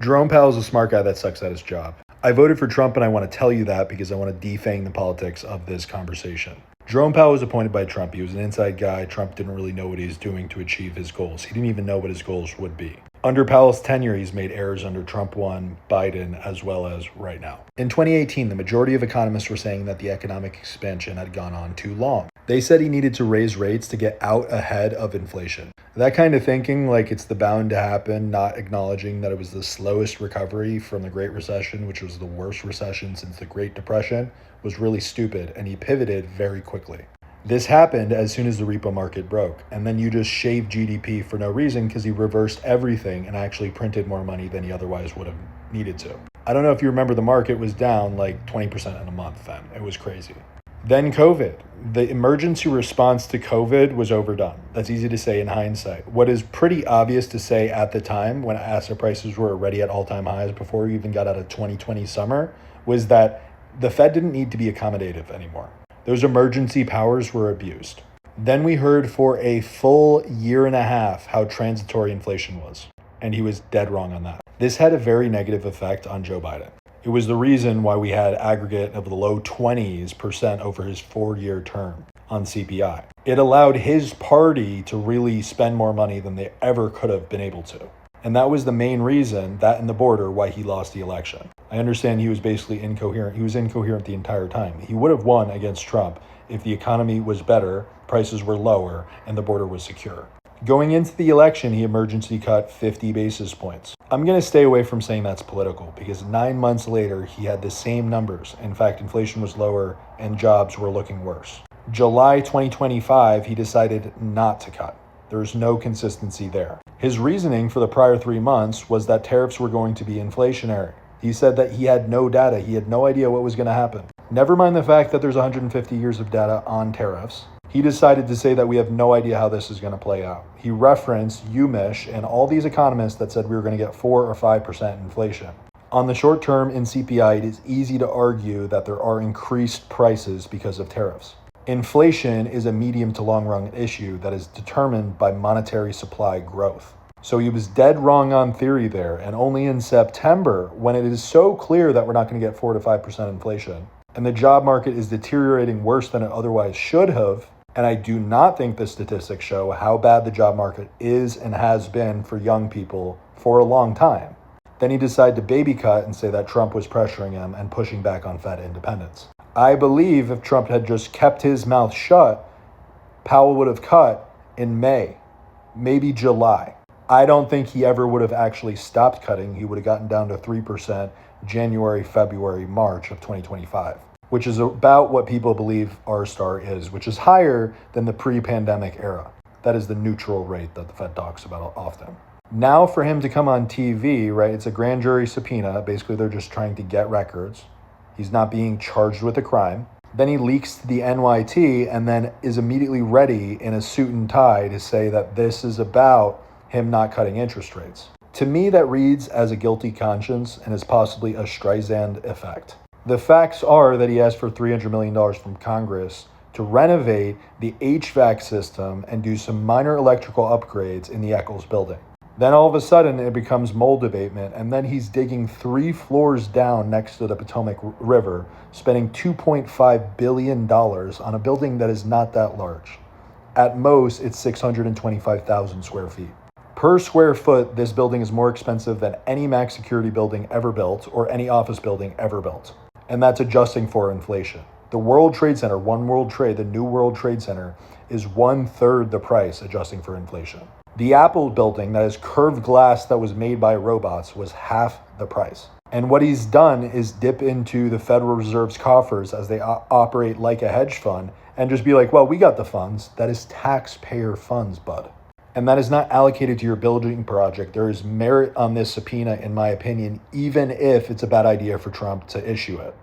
Jerome Powell is a smart guy that sucks at his job. I voted for Trump, and I want to tell you that because I want to defang the politics of this conversation. Jerome Powell was appointed by Trump. He was an inside guy. Trump didn't really know what he was doing to achieve his goals. He didn't even know what his goals would be. Under Powell's tenure, he's made errors under Trump 1, Biden, as well as right now. In 2018, the majority of economists were saying that the economic expansion had gone on too long. They said he needed to raise rates to get out ahead of inflation. That kind of thinking, like it's the bound to happen, not acknowledging that it was the slowest recovery from the Great Recession, which was the worst recession since the Great Depression, was really stupid, and he pivoted very quickly. This happened as soon as the repo market broke, and then you just shaved GDP for no reason because he reversed everything and actually printed more money than he otherwise would have needed to. I don't know if you remember, the market was down like 20% in a month then. It was crazy. Then COVID. The emergency response to COVID was overdone. That's easy to say in hindsight. What is pretty obvious to say at the time when asset prices were already at all-time highs before we even got out of 2020 summer was that the Fed didn't need to be accommodative anymore. Those emergency powers were abused. Then we heard for a full year and a half how transitory inflation was, and he was dead wrong on that. This had a very negative effect on Joe Biden. It was the reason why we had aggregate of the low 20% over his 4-year term on CPI. It allowed his party to really spend more money than they ever could have been able to. And that was the main reason, that and the border, why he lost the election. I understand he was basically incoherent. He was incoherent the entire time. He would have won against Trump if the economy was better, prices were lower, and the border was secure. Going into the election, he emergency cut 50 basis points. I'm going to stay away from saying that's political because 9 months later, he had the same numbers. In fact, inflation was lower and jobs were looking worse. July 2025, he decided not to cut. There's no consistency there. His reasoning for the prior 3 months was that tariffs were going to be inflationary. He said that he had no data. He had no idea what was going to happen. Never mind the fact that there's 150 years of data on tariffs. He decided to say that we have no idea how this is going to play out. He referenced UMich and all these economists that said we were going to get 4 or 5% inflation. On the short term in CPI, it is easy to argue that there are increased prices because of tariffs. Inflation is a medium to long run issue that is determined by monetary supply growth. So he was dead wrong on theory there, and only in September, when it is so clear that we're not going to get 4 to 5% inflation, and the job market is deteriorating worse than it otherwise should have, and I do not think the statistics show how bad the job market is and has been for young people for a long time. Then he decided to baby cut and say that Trump was pressuring him and pushing back on Fed independence. I believe if Trump had just kept his mouth shut, Powell would have cut in May, maybe July. I don't think he ever would have actually stopped cutting. He would have gotten down to 3% January, February, March of 2025, which is about what people believe R-star is, which is higher than the pre-pandemic era. That is the neutral rate that the Fed talks about often. Now for him to come on TV, right, it's a grand jury subpoena. Basically, they're just trying to get records. He's not being charged with a crime. Then he leaks to the NYT and then is immediately ready in a suit and tie to say that this is about him not cutting interest rates. To me, that reads as a guilty conscience and is possibly a Streisand effect. The facts are that he asked for $300 million from Congress to renovate the HVAC system and do some minor electrical upgrades in the Eccles building. Then all of a sudden it becomes mold abatement, and then he's digging 3 floors down next to the Potomac River, spending $2.5 billion on a building that is not that large. At most, it's 625,000 square feet. Per square foot, this building is more expensive than any max security building ever built or any office building ever built. And that's adjusting for inflation. The World Trade Center, One World Trade, the new World Trade Center, is 1/3 the price adjusting for inflation. The Apple building that is curved glass that was made by robots was half the price. And what he's done is dip into the Federal Reserve's coffers as they operate like a hedge fund and just be like, well, we got the funds. That is taxpayer funds, bud. And that is not allocated to your building project. There is merit on this subpoena, in my opinion, even if it's a bad idea for Trump to issue it.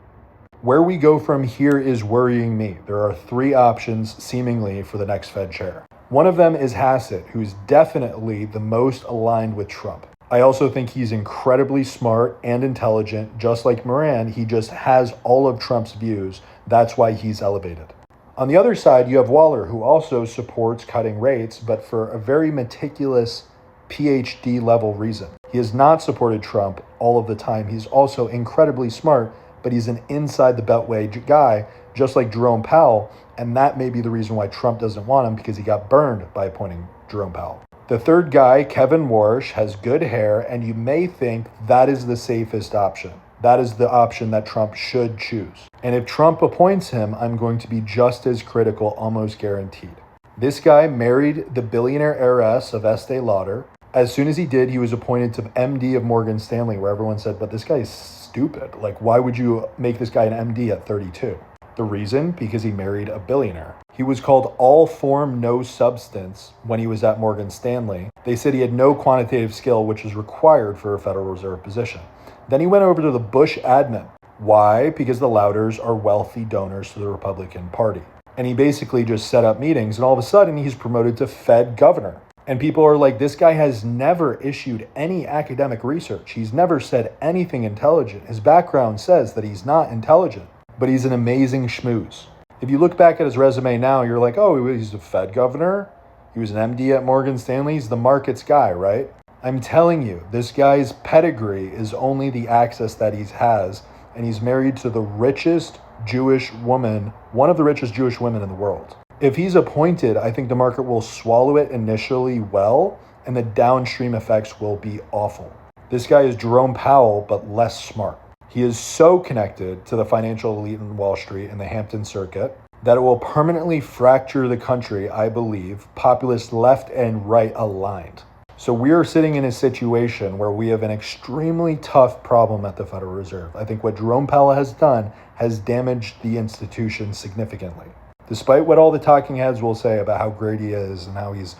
Where we go from here is worrying me. There are 3 options, seemingly, for the next Fed chair. One of them is Hassett, who's definitely the most aligned with Trump. I also think he's incredibly smart and intelligent. Just like Moran, he just has all of Trump's views. That's why he's elevated. On the other side, you have Waller, who also supports cutting rates, but for a very meticulous PhD level reason. He has not supported Trump all of the time. He's also incredibly smart, but he's an inside the beltway guy, just like Jerome Powell. And that may be the reason why Trump doesn't want him, because he got burned by appointing Jerome Powell. The third guy, Kevin Warsh, has good hair, and you may think that is the safest option. That is the option that Trump should choose. And if Trump appoints him, I'm going to be just as critical, almost guaranteed. This guy married the billionaire heiress of Estee Lauder. As soon as he did, he was appointed to MD of Morgan Stanley, where everyone said, but this guy is stupid. Like, why would you make this guy an MD at 32? The reason? Because he married a billionaire. He was called all form, no substance when he was at Morgan Stanley. They said he had no quantitative skill, which is required for a Federal Reserve position. Then he went over to the Bush admin. Why? Because the Lauders are wealthy donors to the Republican Party. And he basically just set up meetings, and all of a sudden he's promoted to Fed governor. And people are like, this guy has never issued any academic research. He's never said anything intelligent. His background says that he's not intelligent, but he's an amazing schmooze. If you look back at his resume now, you're like, oh, he's a Fed governor. He was an MD at Morgan Stanley. He's the markets guy, right? I'm telling you, this guy's pedigree is only the access that he has, and he's married to the richest Jewish woman, one of the richest Jewish women in the world. If he's appointed, I think the market will swallow it initially well, and the downstream effects will be awful. This guy is Jerome Powell, but less smart. He is so connected to the financial elite in Wall Street and the Hampton Circuit that it will permanently fracture the country, I believe, populist left and right aligned. So we are sitting in a situation where we have an extremely tough problem at the Federal Reserve. I think what Jerome Powell has done has damaged the institution significantly. Despite what all the talking heads will say about how great he is and how he's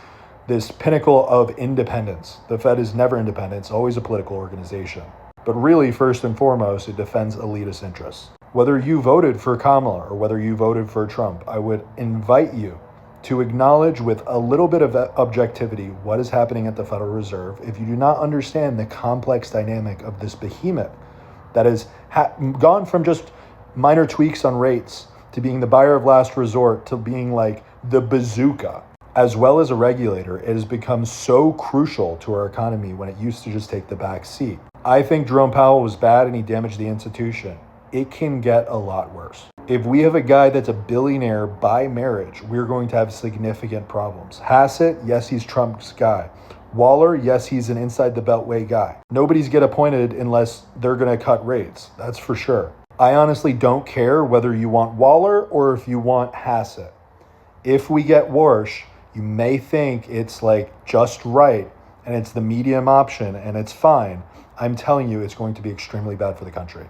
this pinnacle of independence, the Fed is never independent, it's always a political organization. But really, first and foremost, it defends elitist interests. Whether you voted for Kamala or whether you voted for Trump, I would invite you to acknowledge with a little bit of objectivity what is happening at the Federal Reserve. If you do not understand the complex dynamic of this behemoth that has gone from just minor tweaks on rates to being the buyer of last resort to being like the bazooka, as well as a regulator, it has become so crucial to our economy when it used to just take the back seat. I think Jerome Powell was bad and he damaged the institution. It can get a lot worse. If we have a guy that's a billionaire by marriage, we're going to have significant problems. Hassett, yes, he's Trump's guy. Waller, yes, he's an inside the beltway guy. Nobody's get appointed unless they're going to cut rates. That's for sure. I honestly don't care whether you want Waller or if you want Hassett. If we get Warsh, you may think it's like just right and it's the medium option and it's fine. I'm telling you, it's going to be extremely bad for the country.